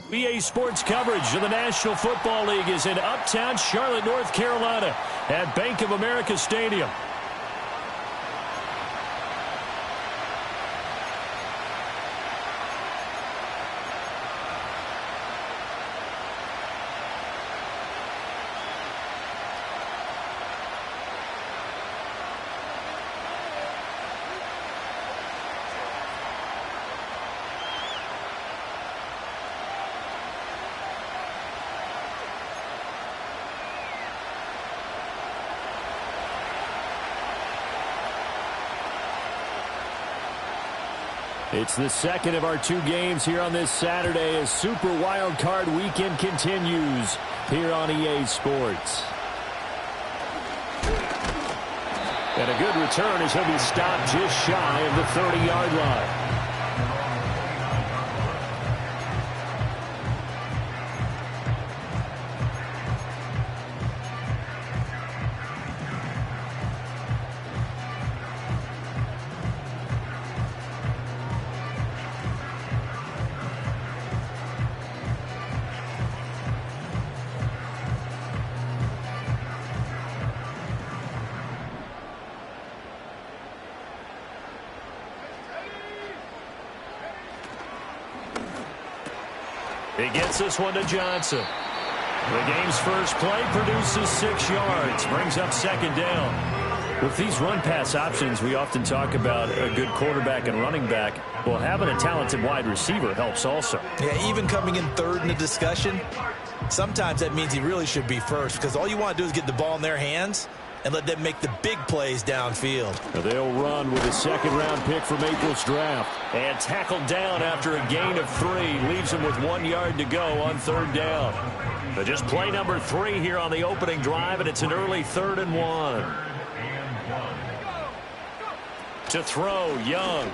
BA Sports coverage of the National Football League is in uptown Charlotte, North Carolina at Bank of America Stadium. It's the second of our two games here on this Saturday as Super Wild Card Weekend continues here on EA Sports. And a good return as he'll be stopped just shy of the 30-yard line. He gets this one to Johnson. The game's first play produces 6 yards, brings up second down. With these run-pass options, we often talk about a good quarterback and running back. Well, having a talented wide receiver helps also. Yeah, even coming in third in the discussion, sometimes that means he really should be first because all you want to do is get the ball in their hands and let them make the big plays downfield. They'll run with a second-round pick from April's draft. And tackled down after a gain of 3. Leaves him with 1 yard to go on third down. But just play number 3 here on the opening drive, and it's an early 3rd and 1. To throw, Young.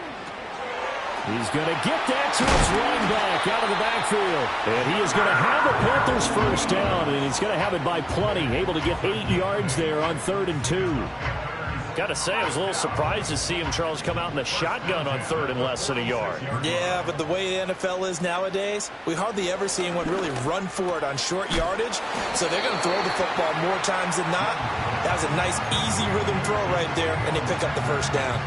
He's going to get that to his running back out of the backfield. And he is going to have the Panthers first down, and he's going to have it by plenty. Able to get 8 yards there on 3rd and 2. Got to say, I was a little surprised to see him, Charles, come out in the shotgun on 3rd and less than a yard. Yeah, but the way the NFL is nowadays, we hardly ever see anyone really run for it on short yardage. So they're going to throw the football more times than not. That was a nice, easy rhythm throw right there, and they pick up the first down.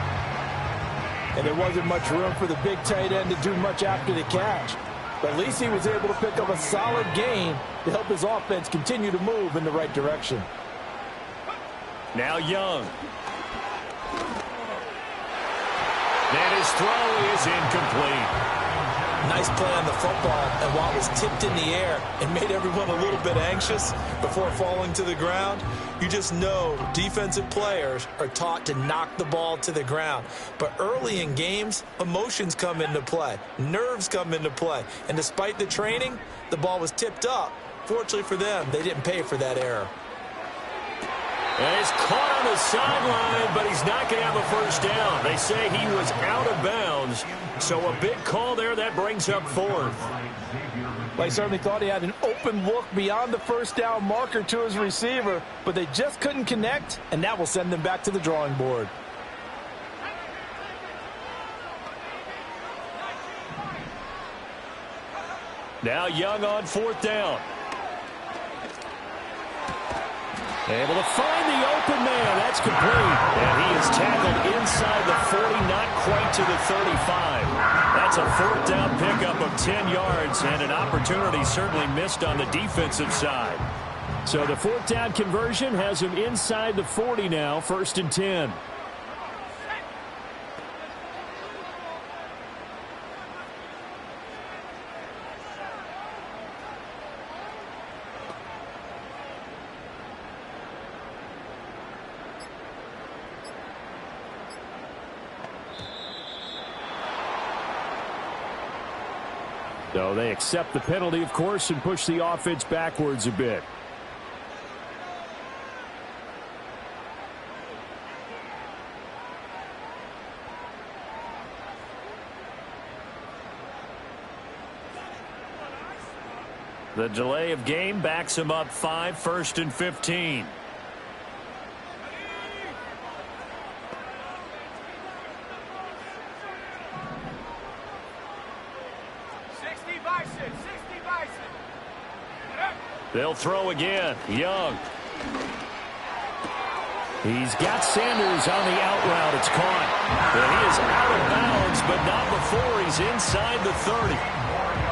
And there wasn't much room for the big tight end to do much after the catch. But at least he was able to pick up a solid gain to help his offense continue to move in the right direction. Now Young. And his throw is incomplete. Nice play on the football, and while it was tipped in the air and made everyone a little bit anxious before falling to the ground, you just know defensive players are taught to knock the ball to the ground. But early in games, emotions come into play. Nerves come into play. And despite the training, the ball was tipped up. Fortunately for them, they didn't pay for that error. And he's caught on the sideline, but he's not going to have a first down. They say he was out of bounds. So a big call there. That brings up 4th. Well, he certainly thought he had an open look beyond the first down marker to his receiver, but they just couldn't connect, and that will send them back to the drawing board. Now Young on 4th down. Able to find the open man. That's complete. And he is tackled inside the 40, not quite to the 35. That's a 4th down pickup of 10 yards, and an opportunity certainly missed on the defensive side. So the 4th down conversion has him inside the 40 now, 1st and 10. So they accept the penalty, of course, and push the offense backwards a bit. The delay of game backs him up 5, 1st and 15. They'll throw again. Young. He's got Sanders on the out route. It's caught. And he is out of bounds, but not before he's inside the 30.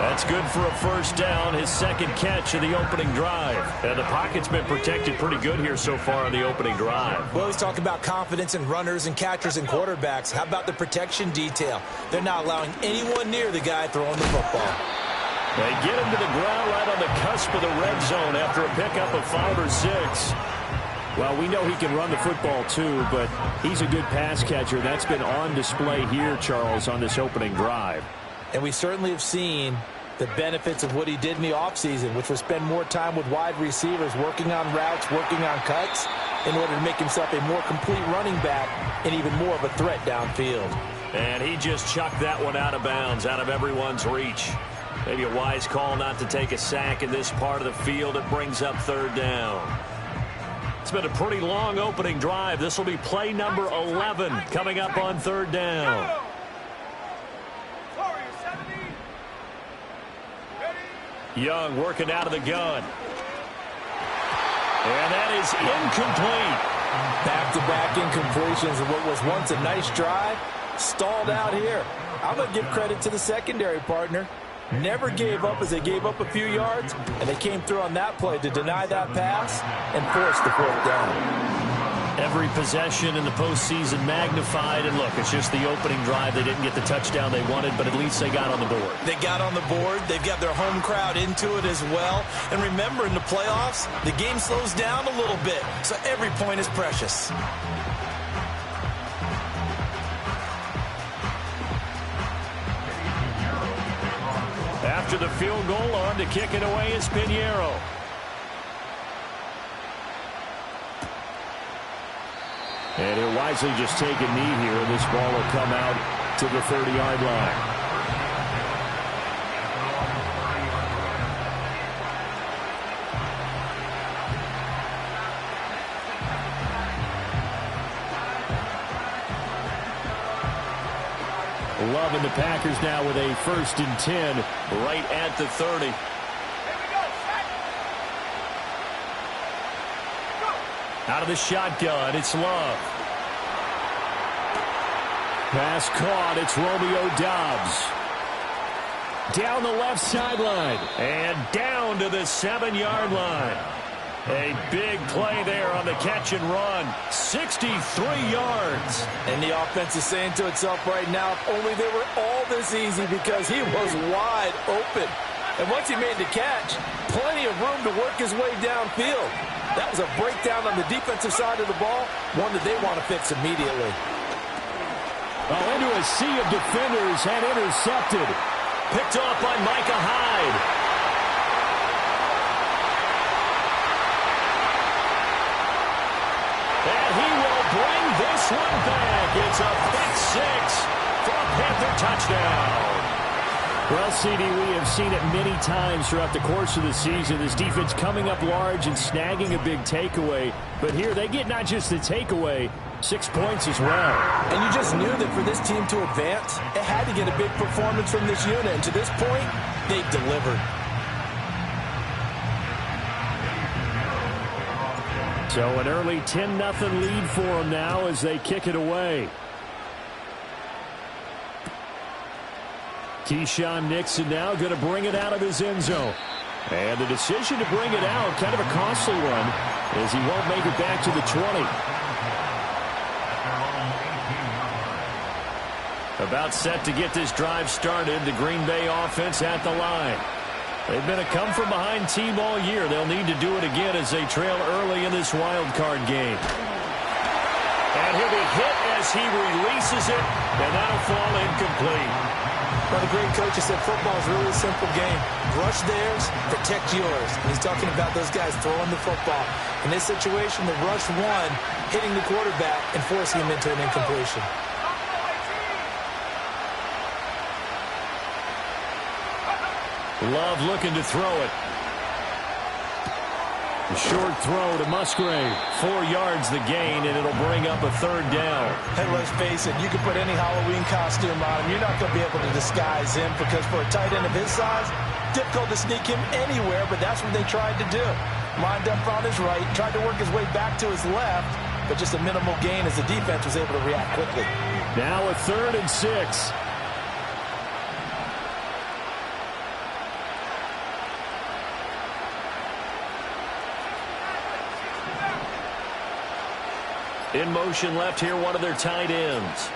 That's good for a first down, his second catch of the opening drive. And the pocket's been protected pretty good here so far on the opening drive. Well, he's talking about confidence in runners and catchers and quarterbacks. How about the protection detail? They're not allowing anyone near the guy throwing the football. They get him to the ground right on the cusp of the red zone after a pickup of 5 or 6. Well, we know he can run the football too, but he's a good pass catcher. That's been on display here, Charles, on this opening drive. And we certainly have seen the benefits of what he did in the offseason, which was spend more time with wide receivers, working on routes, working on cuts, in order to make himself a more complete running back and even more of a threat downfield. And he just chucked that one out of bounds, out of everyone's reach. Maybe a wise call not to take a sack in this part of the field. It brings up 3rd down. It's been a pretty long opening drive. This will be play number 11 coming up on 3rd down. Young working out of the gun. And that is incomplete. Back-to-back incompletions of what was once a nice drive, stalled out here. I'm going to give credit to the secondary partner. Never gave up as they gave up a few yards, and they came through on that play to deny that pass and force the 4th down. Every possession in the postseason magnified, and look, it's just the opening drive. They didn't get the touchdown they wanted, but at least they got on the board. They got on the board. They've got their home crowd into it as well. And remember, in the playoffs, the game slows down a little bit, so every point is precious. After the field goal, on to kick it away is Pinheiro. And he'll wisely just take a knee here, and this ball will come out to the 30-yard line. Love and the Packers now with a 1st and 10 right at the 30. Out of the shotgun, it's Love. Pass caught, it's Romeo Doubs. Down the left sideline and down to the 7-yard line. A big play there on the catch and run. 63 yards. And the offense is saying to itself right now, if only they were all this easy, because he was wide open. And once he made the catch, plenty of room to work his way downfield. That was a breakdown on the defensive side of the ball, one that they want to fix immediately. Well, into a sea of defenders and intercepted. Picked off by Micah Hyde. And he will bring this one back. It's a pick 6 for a Panther touchdown. Well, CD, we have seen it many times throughout the course of the season. This defense coming up large and snagging a big takeaway. But here they get not just the takeaway, 6 points as well. And you just knew that for this team to advance, it had to get a big performance from this unit. And to this point, they've delivered. So an early 10-0 lead for them now as they kick it away. Keyshawn Nixon now going to bring it out of his end zone. And the decision to bring it out, kind of a costly one, as he won't make it back to the 20. About set to get this drive started, the Green Bay offense at the line. They've been a come-from-behind team all year. They'll need to do it again as they trail early in this wild card game. And he'll be hit as he releases it, and that'll fall incomplete. One of the great coaches said football is really a simple game. Rush theirs, protect yours. And he's talking about those guys throwing the football. In this situation, the rush one, hitting the quarterback and forcing him into an incompletion. Love looking to throw it. A short throw to Musgrave. 4 yards the gain, and it'll bring up a 3rd down. Hey, let's face it, you can put any Halloween costume on him. You're not going to be able to disguise him because for a tight end of his size, difficult to sneak him anywhere, but that's what they tried to do. Lined up on his right, tried to work his way back to his left, but just a minimal gain as the defense was able to react quickly. Now a 3rd and 6. In motion left here, one of their tight ends.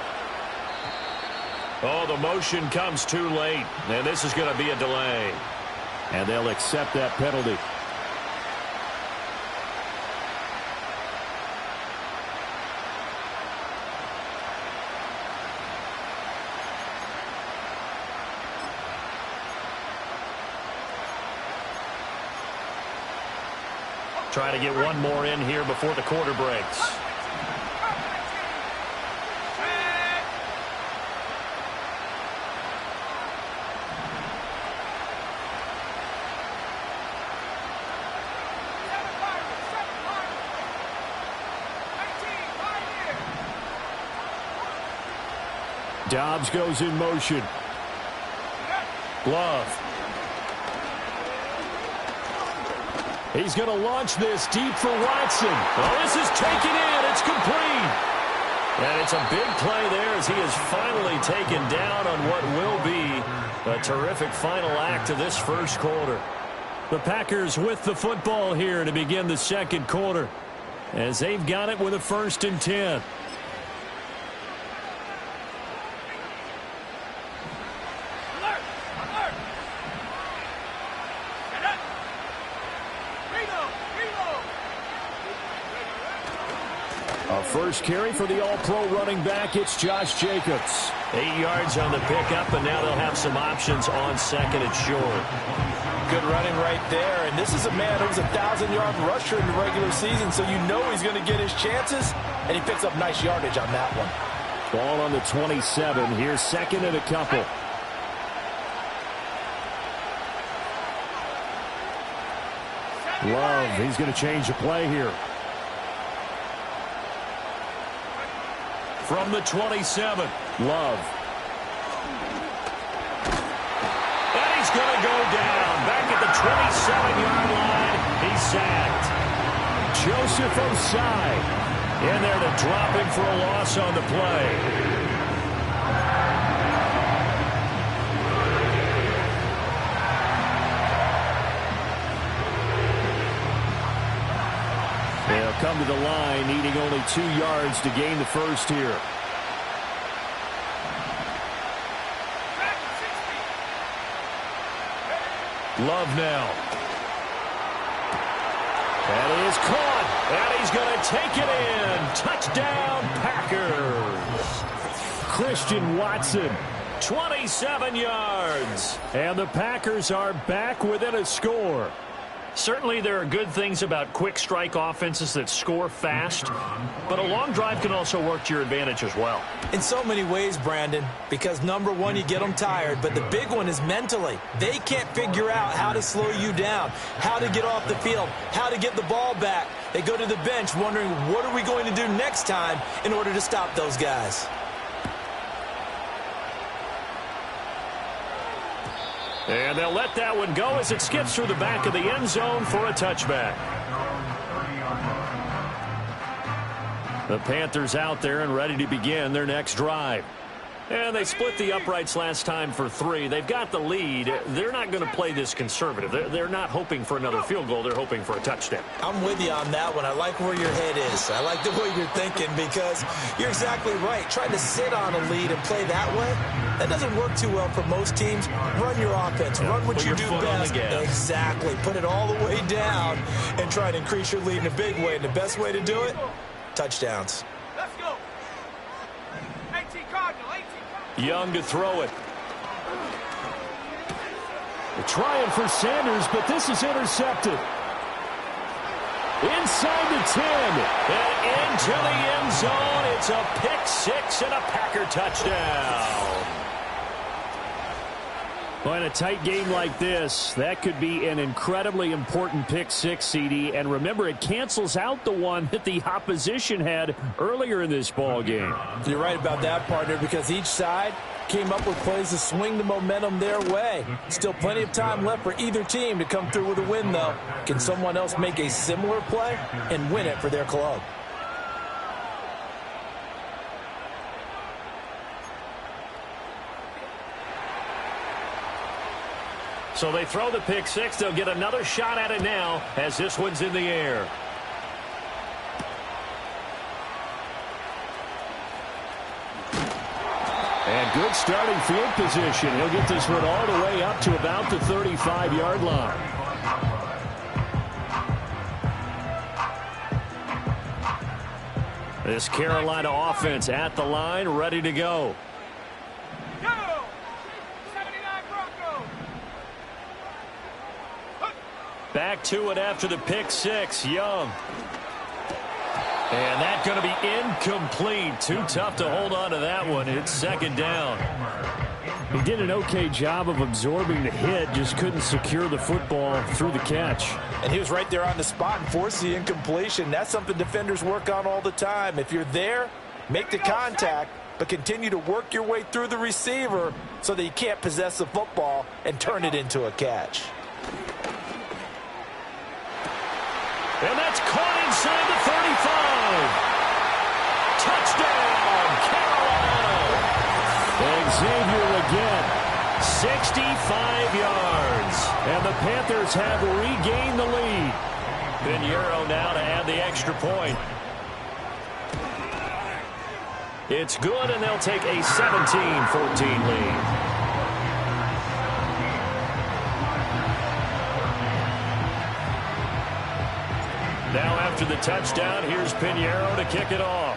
Oh, the motion comes too late, and this is going to be a delay. And they'll accept that penalty. Try to get one more in here before the quarter breaks. Dobbs goes in motion. Love. He's going to launch this deep for Watson. Well, this is taken in. It's complete. And it's a big play there as he is finally taken down on what will be a terrific final act of this first quarter. The Packers with the football here to begin the second quarter as they've got it with a 1st and 10. First carry for the all-pro running back, it's Josh Jacobs. 8 yards on the pickup, and now they'll have some options on 2nd and short. Good running right there, and this is a man who was a 1,000-yard rusher in the regular season, so you know he's going to get his chances, and he picks up nice yardage on that one. Ball on the 27. Here's 2nd and a couple. Love, he's going to change the play here. From the 27, Love. And he's going to go down. Back at the 27-yard line, he's sacked. Joseph Osai in there to drop him for a loss on the play. They'll come to the line, needing only 2 yards to gain the first here. Love now. That is caught, and he's going to take it in. Touchdown, Packers. Christian Watson, 27 yards. And the Packers are back within a score. Certainly there are good things about quick strike offenses that score fast, but a long drive can also work to your advantage as well. In so many ways, Brandon, because number one, you get them tired, but the big one is mentally. They can't figure out how to slow you down, how to get off the field, how to get the ball back. They go to the bench wondering, what are we going to do next time in order to stop those guys? And they'll let that one go as it skips through the back of the end zone for a touchback. The Panthers out there and ready to begin their next drive. And they split the uprights last time for 3. They've got the lead. They're not going to play this conservative. They're not hoping for another field goal. They're hoping for a touchdown. I'm with you on that one. I like where your head is. I like the way you're thinking because you're exactly right. Trying to sit on a lead and play that way, that doesn't work too well for most teams. Run your offense. Run what you do best. Exactly. Put it all the way down and try to increase your lead in a big way. And the best way to do it, touchdowns. Young to throw it. Trying for Sanders, but this is intercepted. Inside the 10 and into the end zone. It's a pick six and a Packer touchdown. Well, in a tight game like this, that could be an incredibly important pick six, CD. And remember, it cancels out the one that the opposition had earlier in this ball game. You're right about that, partner, because each side came up with plays to swing the momentum their way. Still plenty of time left for either team to come through with a win, though. Can someone else make a similar play and win it for their club? So they throw the pick six. They'll get another shot at it now as this one's in the air. And good starting field position. He'll get this one all the way up to about the 35-yard line. This Carolina offense at the line, ready to go. Back to it after the pick six. Young. And that's going to be incomplete. Too tough to hold on to that one. It's second down. He did an okay job of absorbing the hit, just couldn't secure the football through the catch. And he was right there on the spot and forced the incompletion. That's something defenders work on all the time. If you're there, make the contact, but continue to work your way through the receiver so that you can't possess the football and turn it into a catch. And that's caught inside the 35. Touchdown, Carolina. Xavier again, 65 yards. And the Panthers have regained the lead. Pinheiro now to add the extra point. It's good, and they'll take a 17-14 lead. Now after the touchdown, here's Pinheiro to kick it off.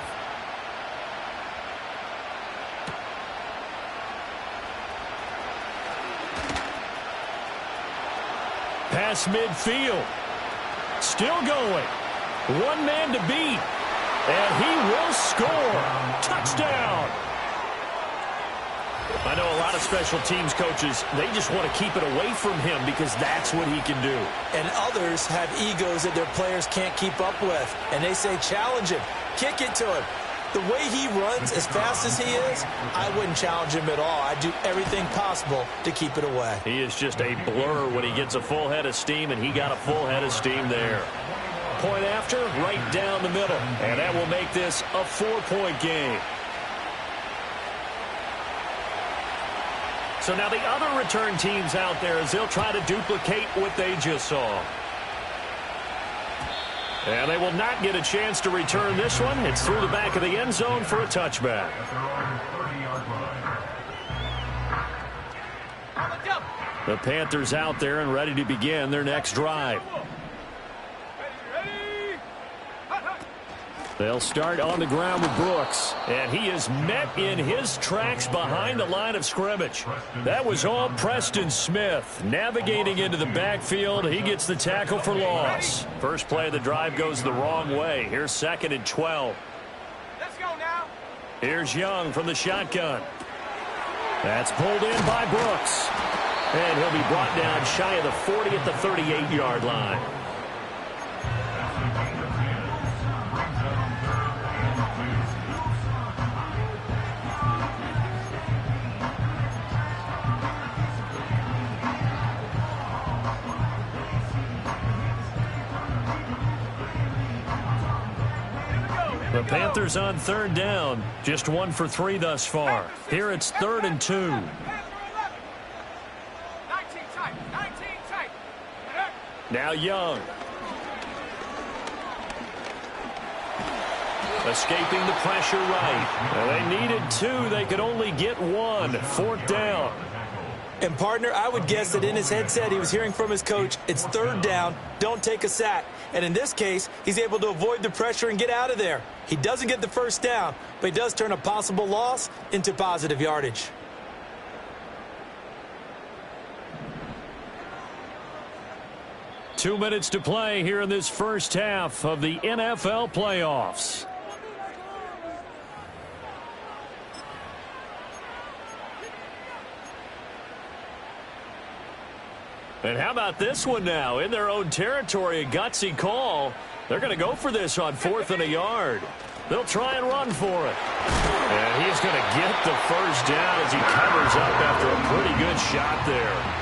Pass midfield. Still going. One man to beat. And he will score. Touchdown. I know a lot of special teams coaches, they just want to keep it away from him because that's what he can do. And others have egos that their players can't keep up with. And they say, challenge him. Kick it to him. The way he runs as fast as he is, I wouldn't challenge him at all. I'd do everything possible to keep it away. He is just a blur when he gets a full head of steam, and he got a full head of steam there. Point after, right down the middle. And that will make this a 4-point game. So now the other return teams out there as they'll try to duplicate what they just saw. And they will not get a chance to return this one. It's through the back of the end zone for a touchback. The Panthers out there and ready to begin their next drive. They'll start on the ground with Brooks, and he is met in his tracks behind the line of scrimmage. That was all Preston Smith. Navigating into the backfield, he gets the tackle for loss. First play of the drive goes the wrong way. Here's 2nd and 12. Let's go now. Here's Young from the shotgun. That's pulled in by Brooks. And he'll be brought down shy of the 40 at the 38-yard line. The Panthers on 3rd down. Just 1 for 3 thus far. Here it's 3rd and 2. 19 tight. Now Young. Escaping the pressure right. Well, they needed 2. They could only get 1. 4th down. And, partner, I would guess that in his headset he was hearing from his coach, it's 3rd down, don't take a sack. And in this case, he's able to avoid the pressure and get out of there. He doesn't get the first down, but he does turn a possible loss into positive yardage. 2 minutes to play here in this first half of the NFL playoffs. And how about this one now? In their own territory, a gutsy call. They're going to go for this on 4th and a yard. They'll try and run for it. And he's going to get the first down as he covers up after a pretty good shot there.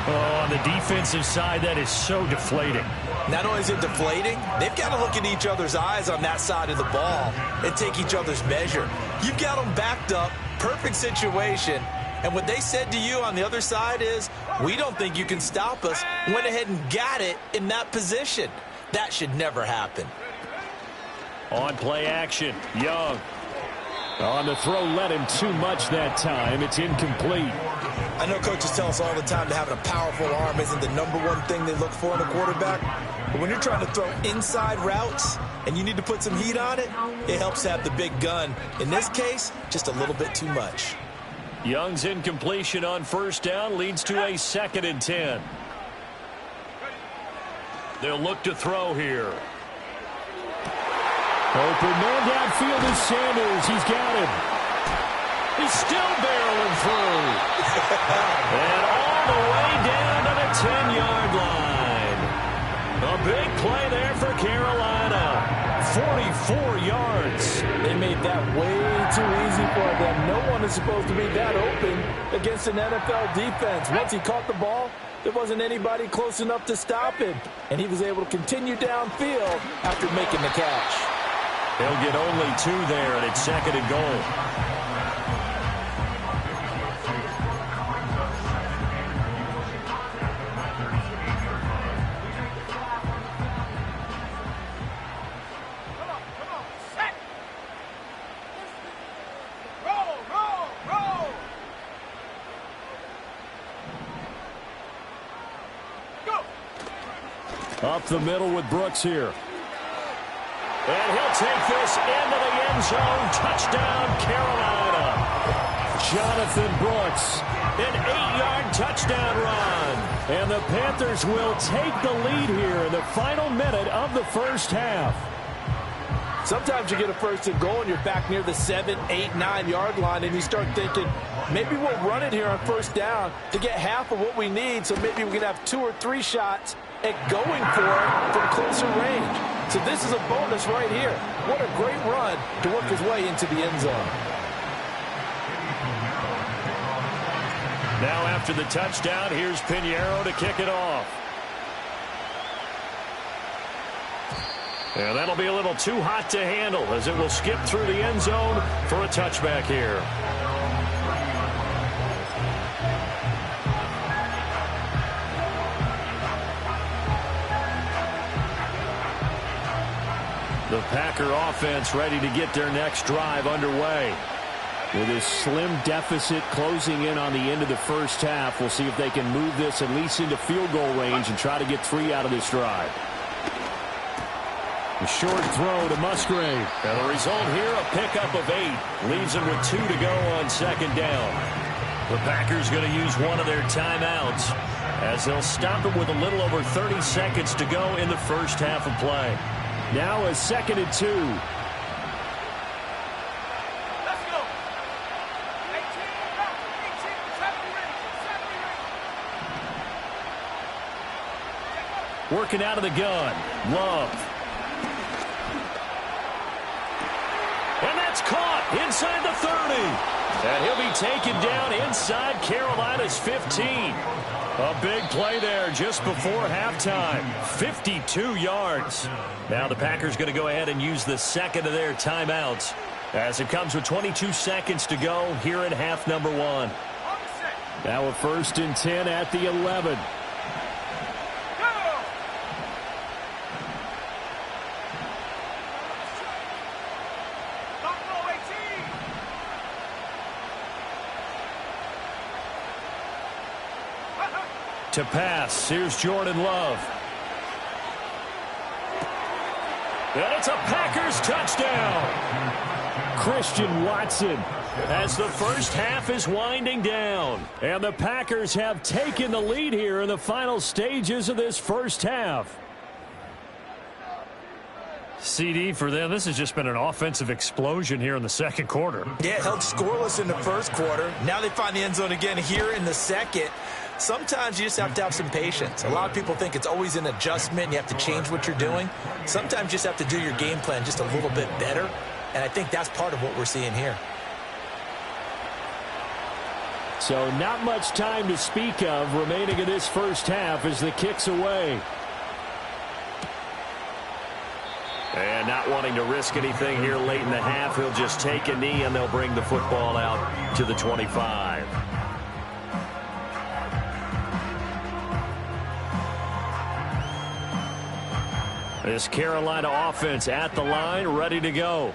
Oh, on the defensive side, that is so deflating. Not only is it deflating, they've got to look in each other's eyes on that side of the ball and take each other's measure. You've got them backed up, perfect situation, and what they said to you on the other side is, we don't think you can stop us. Went ahead and got it in that position. That should never happen. On play action, Young. On the throw, let him too much that time. It's incomplete. I know coaches tell us all the time that having a powerful arm isn't the #1 thing they look for in a quarterback. But when you're trying to throw inside routes and you need to put some heat on it, it helps to have the big gun. In this case, just a little bit too much. Young's incompletion on first down leads to a 2nd and 10. They'll look to throw here. Open man downfield is Sanders. He's got him. He's still barreling through. And all the way down to the 10-yard line. A big play there for Carolina. 44 yards. They made that way too easy for them. No one is supposed to be that open against an NFL defense. Once he caught the ball, there wasn't anybody close enough to stop him. And he was able to continue downfield after making the catch. They'll get only 2 there, and it's 2nd and goal. Up the middle with Brooks here. And he'll take this into the end zone. Touchdown, Carolina. Jonathan Brooks, an 8-yard touchdown run. And the Panthers will take the lead here in the final minute of the first half. Sometimes you get a 1st and goal and you're back near the 7, 8, 9-yard line and you start thinking, maybe we'll run it here on 1st down to get half of what we need, so maybe we can have 2 or 3 shots at going for it from closer range. So this is a bonus right here. What a great run to work his way into the end zone. Now after the touchdown, here's Pinheiro to kick it off. And that'll be a little too hot to handle as it will skip through the end zone for a touchback here. The Packer offense ready to get their next drive underway. With this slim deficit closing in on the end of the first half, we'll see if they can move this at least into field goal range and try to get 3 out of this drive. A short throw to Musgrave. And the result here, a pickup of 8. Leaves them with 2 to go on 2nd down. The Packers going to use one of their timeouts as they'll stop it with a little over 30 seconds to go in the first half of play. Now a 2nd and 2. Let's go. 18, Working out of the gun. Love. And that's caught inside the 30. And he'll be taken down inside Carolina's 15. A big play there just before halftime. 52 yards. Now the Packers going to go ahead and use the 2nd of their timeouts as it comes with 22 seconds to go here in half number 1. Now a 1st and 10 at the 11. To pass, here's Jordan Love. And it's a Packers touchdown. Christian Watson as the first half is winding down. And the Packers have taken the lead here in the final stages of this first half. CD, for them, this has just been an offensive explosion here in the second quarter. Yeah, held scoreless in the first quarter. Now they find the end zone again here in the second. Sometimes you just have to have some patience. A lot of people think it's always an adjustment. You have to change what you're doing. Sometimes you just have to do your game plan just a little bit better. And I think that's part of what we're seeing here. So not much time to speak of remaining in this first half as the kick's away. And not wanting to risk anything here late in the half, he'll just take a knee and they'll bring the football out to the 25. This Carolina offense at the line, ready to go.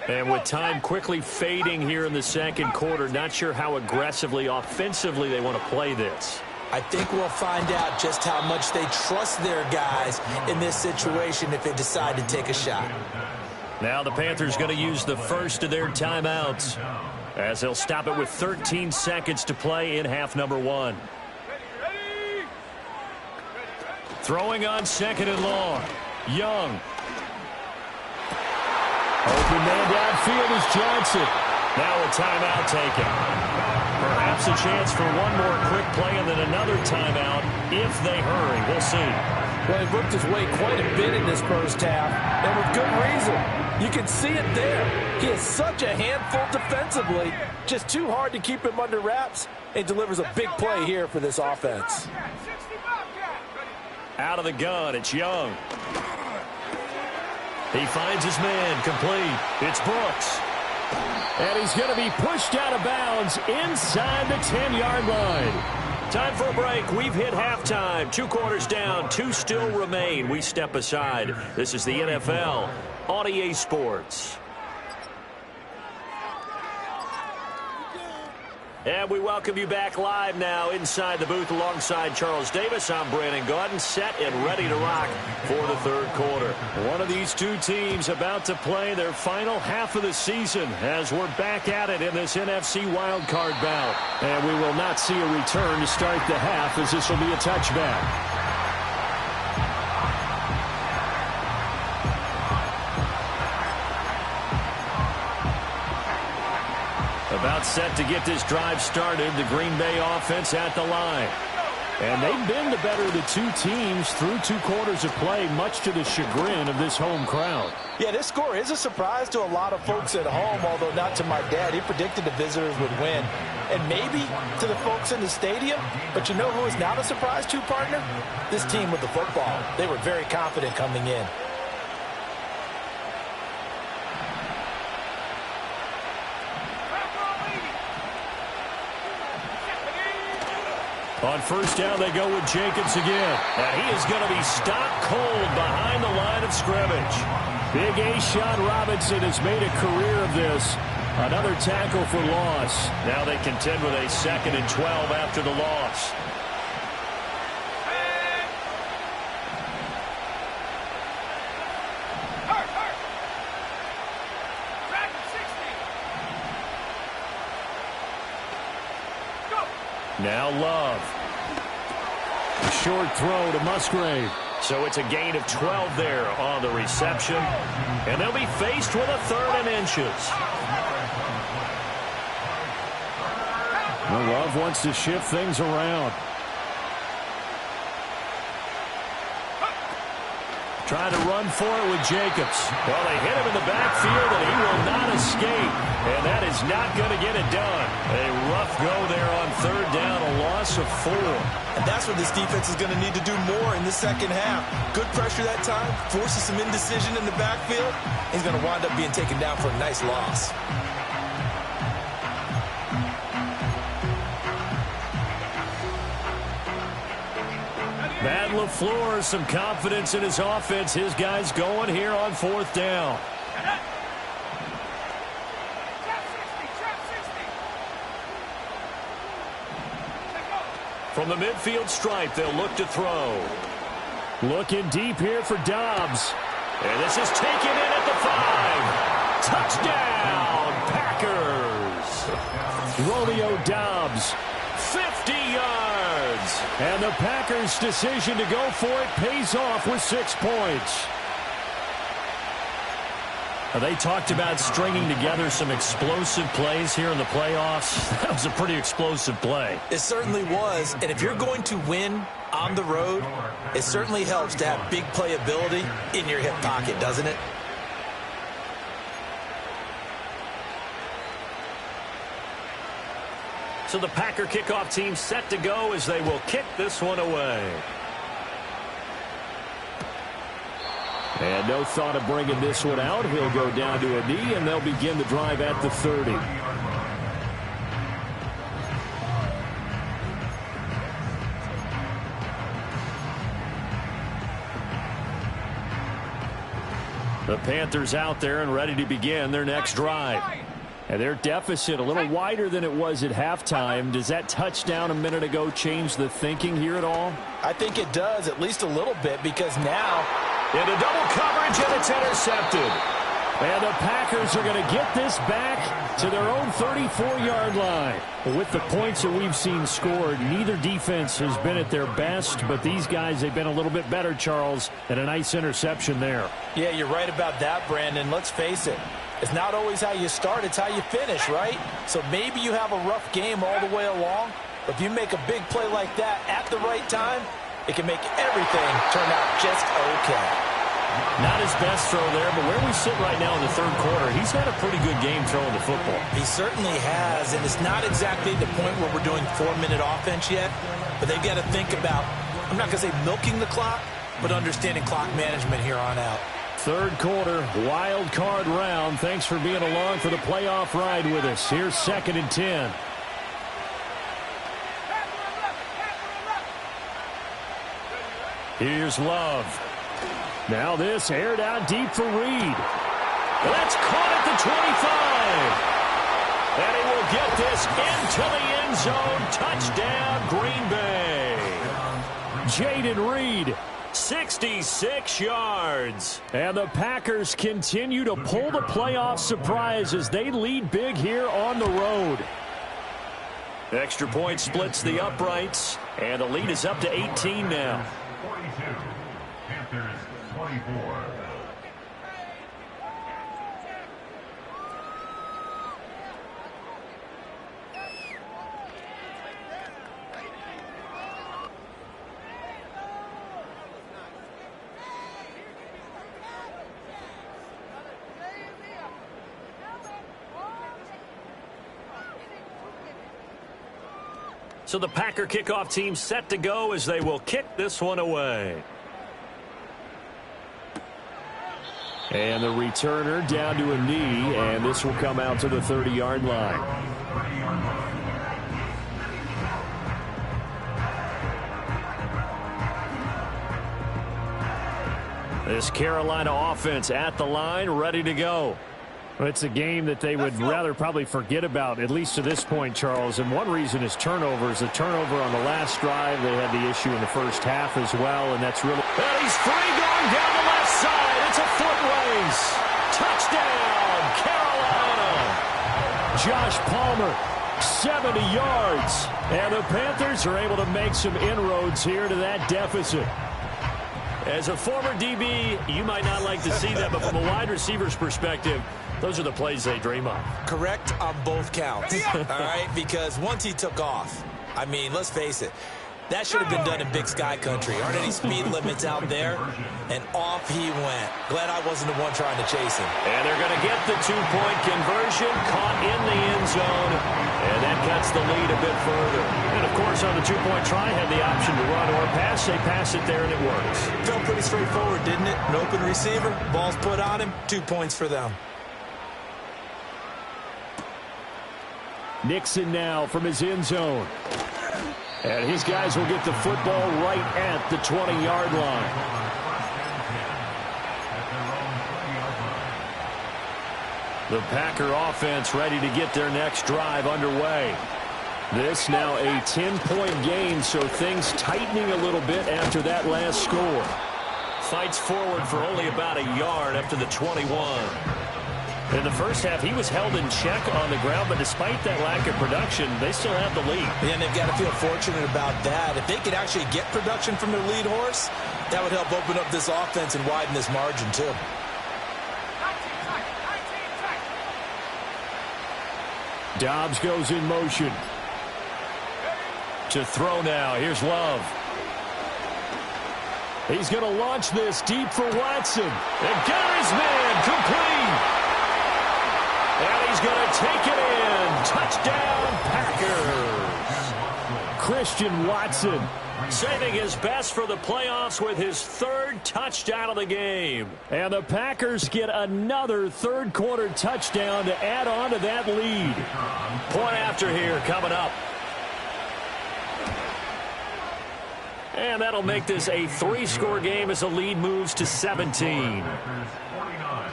And with time quickly fading here in the second quarter, not sure how aggressively, offensively they want to play this. I think we'll find out just how much they trust their guys in this situation if they decide to take a shot. Now the Panthers going to use the first of their timeouts as they'll stop it with 13 seconds to play in half number one. Throwing on second and long. Young. Open man downfield is Johnson. Now a timeout taken. Perhaps a chance for one more quick play and then another timeout if they hurry. We'll see. Well, he worked his way quite a bit in this first half, and with good reason. You can see it there. He is such a handful defensively. Just too hard to keep him under wraps, and delivers a big play here for this offense. Out of the gun, it's Young. He finds his man, complete. It's Brooks. And he's going to be pushed out of bounds inside the 10-yard line. Time for a break. We've hit halftime. 2 quarters down, 2 still remain. We step aside. This is the NFL on EA Sports. And we welcome you back live now inside the booth alongside Charles Davis. I'm Brandon Gaudin, set and ready to rock for the third quarter. One of these two teams about to play their final half of the season as we're back at it in this NFC wildcard bout. And we will not see a return to start the half as this will be a touchback. About set to get this drive started, the Green Bay offense at the line. And they've been the better of the two teams through 2 quarters of play, much to the chagrin of this home crowd. Yeah, this score is a surprise to a lot of folks at home, although not to my dad. He predicted the visitors would win. And maybe to the folks in the stadium. But you know who is not a surprise to, partner? This team with the football. They were very confident coming in. On first down, they go with Jacobs again. And he is going to be stopped cold behind the line of scrimmage. Big A-Shot Robinson has made a career of this. Another tackle for loss. Now they contend with a 2nd and 12 after the loss. Now Love. A short throw to Musgrave. So it's a gain of 12 there on the reception. And they'll be faced with a 3rd and inches. Well, Love wants to shift things around. Trying to run for it with Jacobs. Well, they hit him in the backfield, and he will not escape. And that is not going to get it done. A rough go there on 3rd down, a loss of 4. And that's what this defense is going to need to do more in the second half. Good pressure that time, forces some indecision in the backfield. He's going to wind up being taken down for a nice loss. Matt LaFleur, some confidence in his offense. His guys going here on 4th down. From the midfield stripe, they'll look to throw. Looking deep here for Dobbs. And this is taken in at the 5. Touchdown, Packers. Romeo Doubs, 50 yards. And the Packers' decision to go for it pays off with 6 points. They talked about stringing together some explosive plays here in the playoffs. That was a pretty explosive play. It certainly was. And if you're going to win on the road, it certainly helps to have big playability in your hip pocket, doesn't it? So the Packer kickoff team set to go as they will kick this one away. And no thought of bringing this one out. He'll go down to a knee, and they'll begin the drive at the 30. The Panthers out there and ready to begin their next drive. And their deficit a little wider than it was at halftime. Does that touchdown a minute ago change the thinking here at all? I think it does, at least a little bit, because now into double coverage, and it's intercepted. And the Packers are going to get this back to their own 34-yard line. With the points that we've seen scored, neither defense has been at their best, but these guys, they've been a little bit better, Charles, and a nice interception there. Yeah, you're right about that, Brandon. Let's face it. It's not always how you start, it's how you finish, right? So maybe you have a rough game all the way along, but if you make a big play like that at the right time, it can make everything turn out just okay. Not his best throw there, but where we sit right now in the third quarter, he's had a pretty good game throwing the football. He certainly has, and it's not exactly the point where we're doing 4-minute offense yet, but they've got to think about, I'm not going to say milking the clock, but understanding clock management here on out. Third quarter, wild card round. Thanks for being along for the playoff ride with us. Here's 2nd and 10. Here's Love. Now this aired out deep for Reed. That's caught at the 25. And he will get this into the end zone. Touchdown, Green Bay. Jaden Reed, 66 yards. And the Packers continue to pull the playoff surprise as they lead big here on the road. Extra point splits the uprights, and the lead is up to 18 now. 42, Panthers 24. So the Packer kickoff team set to go as they will kick this one away. And the returner down to a knee, and this will come out to the 30-yard line. This Carolina offense at the line, ready to go. Well, it's a game that they would rather probably forget about, at least to this point, Charles. And one reason is turnovers. The turnover on the last drive, they had the issue in the first half as well, and that's really... And he's free going down the left side. It's a foot race. Touchdown, Carolina. Josh Palmer, 70 yards. And the Panthers are able to make some inroads here to that deficit. As a former DB, you might not like to see that, but from a wide receiver's perspective, those are the plays they dream of. Correct on both counts, all right? Because once he took off, I mean, let's face it, that should have been done in Big Sky country. Aren't any speed limits out there? And off he went. Glad I wasn't the one trying to chase him. And they're going to get the two-point conversion, caught in the end zone, and that cuts the lead a bit further. And, of course, on the two-point try, had the option to run or pass. They pass it there, and it works. Felt pretty straightforward, didn't it? An open receiver, ball's put on him, 2 points for them. Nixon now from his end zone. And his guys will get the football right at the 20-yard line. The Packer offense ready to get their next drive underway. This now a 10-point game, so things tightening a little bit after that last score. Fights forward for only about a yard up to the 21. In the first half, he was held in check on the ground, but despite that lack of production, they still have the lead. And they've got to feel fortunate about that. If they could actually get production from their lead horse, that would help open up this offense and widen this margin, too. Dobbs goes in motion. To throw now. Here's Love. He's going to launch this deep for Watson. And Gary's man complete. And he's going to take it in. Touchdown, Packers. Christian Watson saving his best for the playoffs with his third touchdown of the game. And the Packers get another third-quarter touchdown to add on to that lead. Point after here coming up. And that'll make this a 3-score game as the lead moves to 17. Packers 49,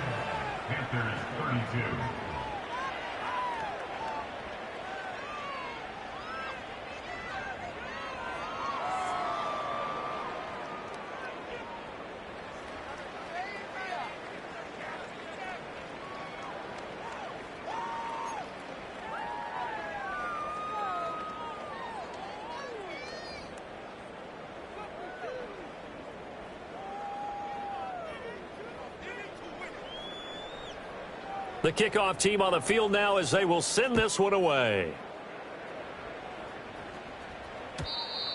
Panthers 32. The kickoff team on the field now as they will send this one away.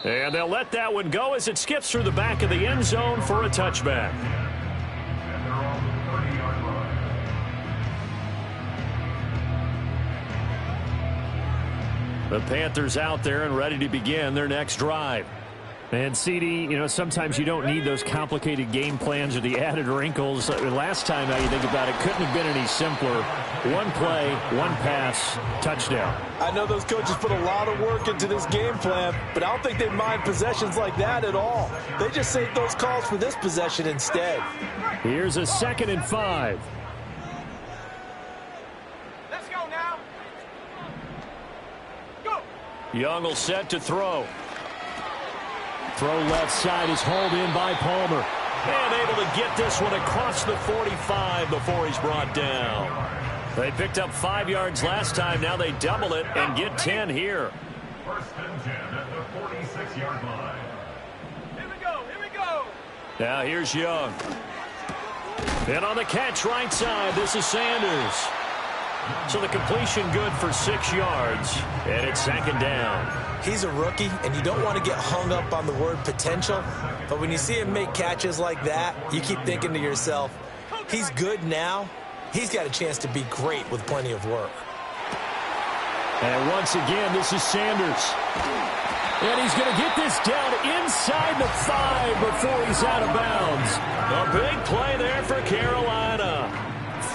And they'll let that one go as it skips through the back of the end zone for a touchback. And they're on the 30-yard line. The Panthers out there and ready to begin their next drive. And, CD, you know, sometimes you don't need those complicated game plans or the added wrinkles. Last time, now you think about it, couldn't have been any simpler. One play, one pass, touchdown. I know those coaches put a lot of work into this game plan, but I don't think they mind possessions like that at all. They just save those calls for this possession instead. Here's a 2nd and 5. Let's go now. Go. Young will set to throw. Throw left side is hauled in by Palmer. And able to get this one across the 45 before he's brought down. They picked up 5 yards last time. Now they double it and get 10 here. 1st and 10 at the 46-yard line. Here we go. Here we go. Now here's Young. And on the catch right side, this is Sanders. So the completion good for 6 yards. And it's 2nd down. He's a rookie, and you don't want to get hung up on the word potential. But when you see him make catches like that, you keep thinking to yourself, he's good now. He's got a chance to be great with plenty of work. And once again, this is Sanders. And he's going to get this down inside the 5 before he's out of bounds. A big play there for Carolina.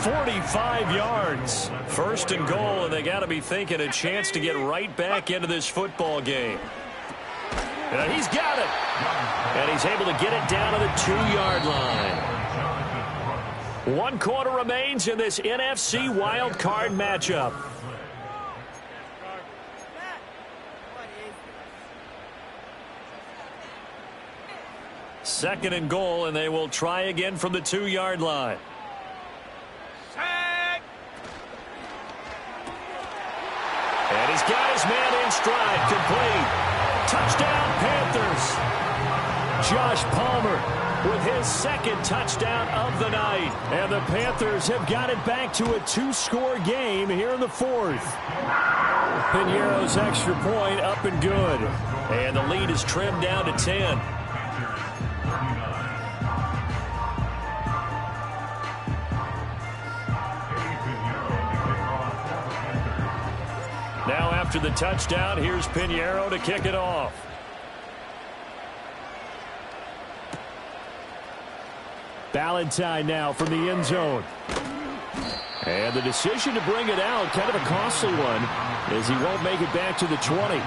45 yards. 1st and goal, and they got to be thinking a chance to get right back into this football game. And he's got it. And he's able to get it down to the 2-yard line. 1 quarter remains in this NFC wild card matchup. Second and goal, and they will try again from the 2-yard line. And he's got his man in stride, complete. Touchdown, Panthers. Josh Palmer with his 2nd touchdown of the night. And the Panthers have got it back to a 2-score game here in the 4th. Piñeiro's extra point up and good. And the lead is trimmed down to 10. Now after the touchdown, here's Piñeiro to kick it off. Ballantyne now from the end zone. And the decision to bring it out, kind of a costly one, as he won't make it back to the 20.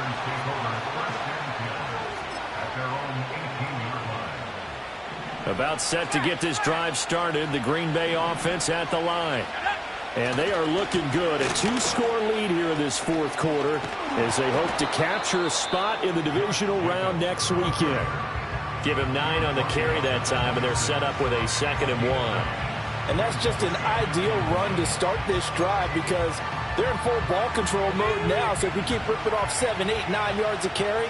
About set to get this drive started, the Green Bay offense at the line. And they are looking good. A 2-score lead here in this 4th quarter as they hope to capture a spot in the divisional round next weekend. Give him 9 on the carry that time, and they're set up with a 2nd and 1. And that's just an ideal run to start this drive because they're in full ball control mode now. So if you keep ripping off 7, 8, 9 yards of carry,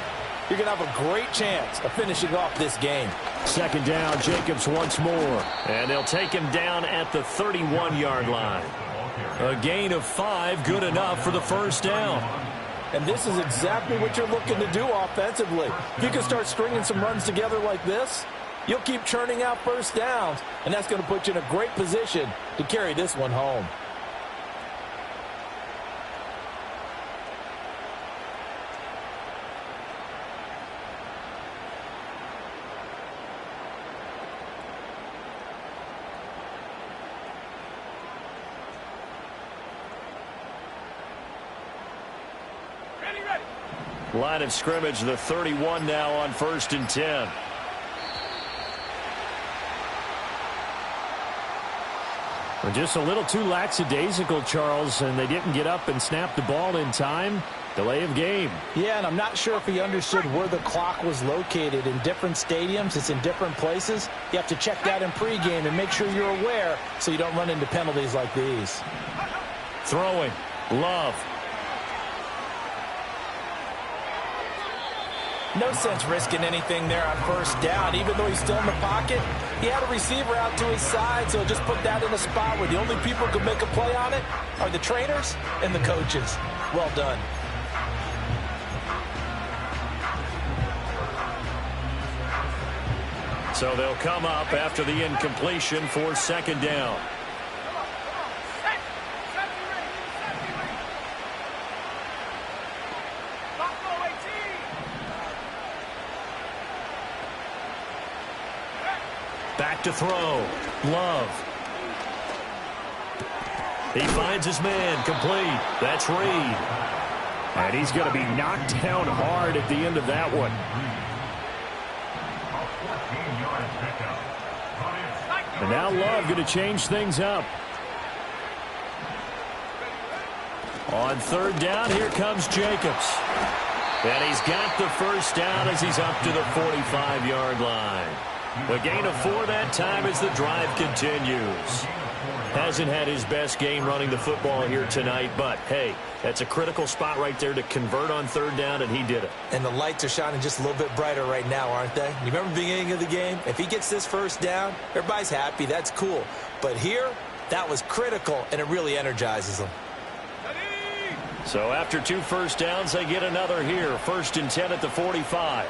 you're going to have a great chance of finishing off this game. Second down, Jacobs once more. And they'll take him down at the 31-yard line. A gain of 5, good enough for the first down. And this is exactly what you're looking to do offensively. If you can start stringing some runs together like this, you'll keep churning out first downs, and that's going to put you in a great position to carry this one home. Line of scrimmage, the 31 now on 1st and 10. Just a little too lackadaisical, Charles, and they didn't get up and snap the ball in time. Delay of game. Yeah, and I'm not sure if he understood where the clock was located. In different stadiums, it's in different places. You have to check that in pregame and make sure you're aware so you don't run into penalties like these. Throwing. Love. No sense risking anything there on first down. Even though he's still in the pocket, he had a receiver out to his side, so just put that in a spot where the only people who can make a play on it are the trainers and the coaches. Well done. So they'll come up after the incompletion for second down. Back to throw. Love. He finds his man. Complete. That's Reed. And he's going to be knocked down hard at the end of that one. And now Love going to change things up. On third down, here comes Jacobs. And he's got the first down as he's up to the 45-yard line. A gain of 4 that time as the drive continues. Hasn't had his best game running the football here tonight, but, hey, that's a critical spot right there to convert on third down, and he did it. And the lights are shining just a little bit brighter right now, aren't they? You remember the beginning of the game? If he gets this first down, everybody's happy. That's cool. But here, that was critical, and it really energizes them. So after 2 first downs, they get another here. 1st and 10 at the 45.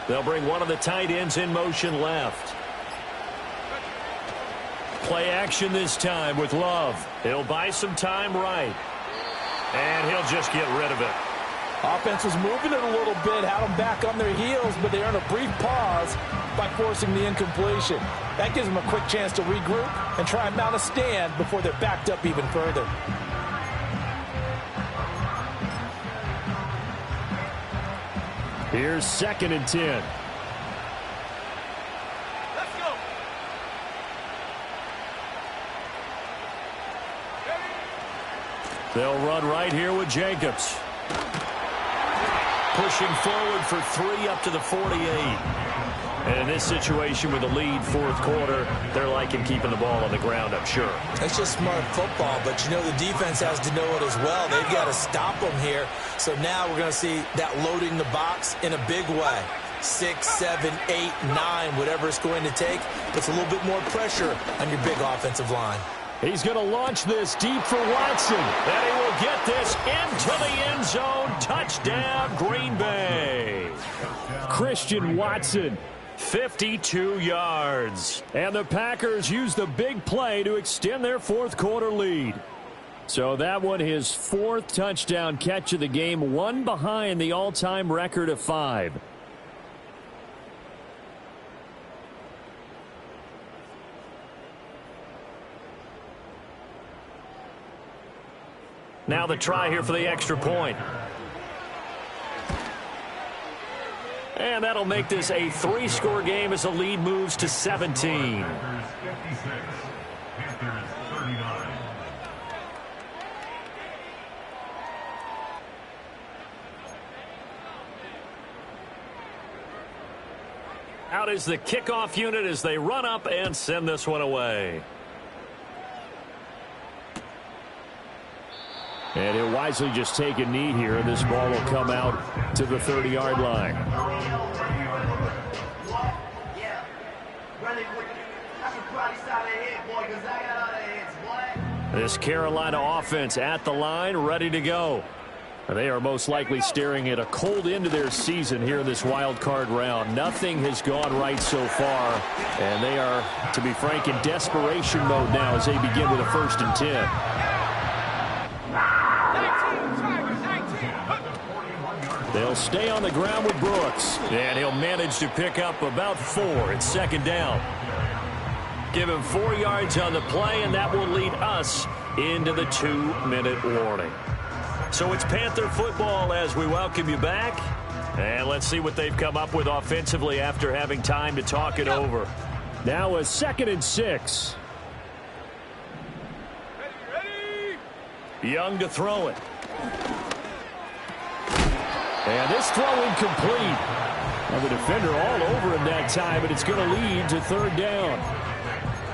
They'll bring one of the tight ends in motion left. Play action this time with Love. He'll buy some time right. And he'll just get rid of it. Offense was moving it a little bit, had them back on their heels, but they earned a brief pause by forcing the incompletion. That gives them a quick chance to regroup and try and mount a stand before they're backed up even further. Here's 2nd and 10. Let's go. They'll run right here with Jacobs. Pushing forward for 3 up to the 48. And in this situation with the lead 4th quarter, they're liking keeping the ball on the ground, I'm sure. It's just smart football, but you know the defense has to know it as well. They've got to stop them here. So now we're going to see that loading the box in a big way. 6, 7, 8, 9, whatever it's going to take, puts a little bit more pressure on your big offensive line. He's going to launch this deep for Watson. And he will get this into the end zone. Touchdown, Green Bay. Christian Watson, 52 yards. And the Packers use the big play to extend their 4th quarter lead. So that one, his 4th touchdown catch of the game, 1 behind the all-time record of 5. Now the try here for the extra point. And that'll make this a 3-score game as the lead moves to 17. Out is the kickoff unit as they run up and send this one away. And he'll wisely just take a knee here, and this ball will come out to the 30-yard line. This Carolina offense at the line, ready to go. They are most likely staring at a cold end to their season here in this wild card round. Nothing has gone right so far, and they are, to be frank, in desperation mode now as they begin with a 1st and 10. They'll stay on the ground with Brooks, and he'll manage to pick up about 4. It's 2nd down. Give him 4 yards on the play, and that will lead us into the 2-minute warning. So it's Panther football as we welcome you back. And let's see what they've come up with offensively after having time to talk it over. Now a 2nd and 6. Young to throw it. And this throw incomplete. Well, the defender all over him that time, but it's going to lead to 3rd down.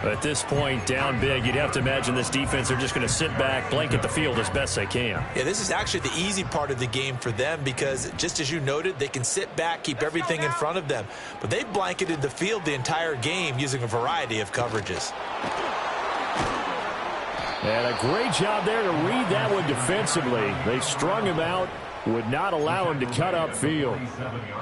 At this point, down big, you'd have to imagine this defense are just going to sit back, blanket the field as best they can. Yeah, this is actually the easy part of the game for them because, just as you noted, they can sit back, keep everything in front of them. But they've blanketed the field the entire game using a variety of coverages. And a great job there to read that one defensively. They strung him out. Would not allow him to cut upfield.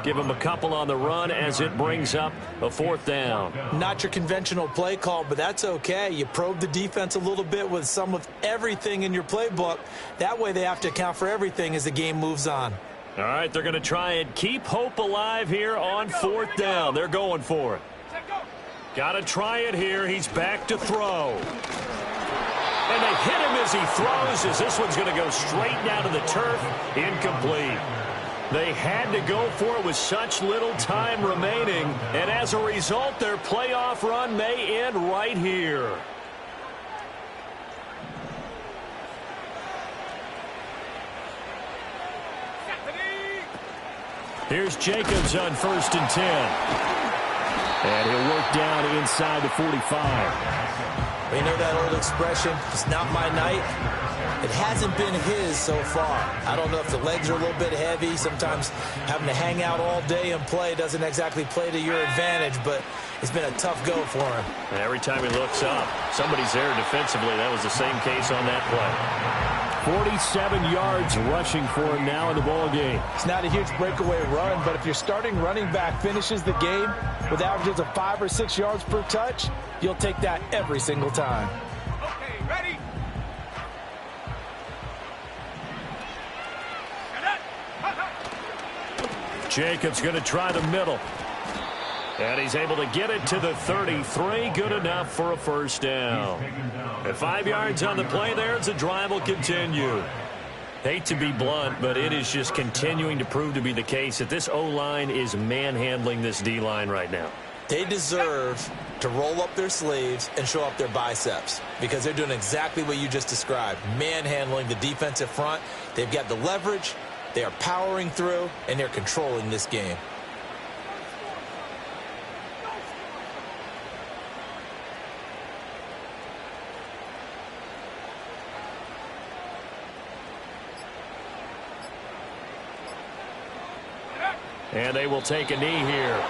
Give him a couple on the run as it brings up a 4th down. Not your conventional play call, but that's okay. You probe the defense a little bit with some of everything in your playbook. That way they have to account for everything as the game moves on. All right, they're going to try and keep hope alive here on 4th down. They're going for it. Got to try it here. He's back to throw. And they hit him as he throws, as this one's going to go straight down to the turf. Incomplete. They had to go for it with such little time remaining. And as a result, their playoff run may end right here. Here's Jacobs on 1st and 10. And he'll work down inside the 45. You know that old expression, it's not my night? It hasn't been his so far. I don't know if the legs are a little bit heavy. Sometimes having to hang out all day and play doesn't exactly play to your advantage, but it's been a tough go for him. And every time he looks up, somebody's there defensively. That was the same case on that play. 47 yards rushing for him now in the ball game. It's not a huge breakaway run, but if your starting running back finishes the game with averages of 5 or 6 yards per touch, you'll take that every single time. Okay, ready? Jacobs going to try the middle. And he's able to get it to the 33. Good enough for a 1st down. At 5 yards on the play there, the drive will continue. Hate to be blunt, but it is just continuing to prove to be the case that this O-line is manhandling this D-line right now. They deserve to roll up their sleeves and show up their biceps because they're doing exactly what you just described, manhandling the defensive front. They've got the leverage, they are powering through, and they're controlling this game. And they will take a knee here.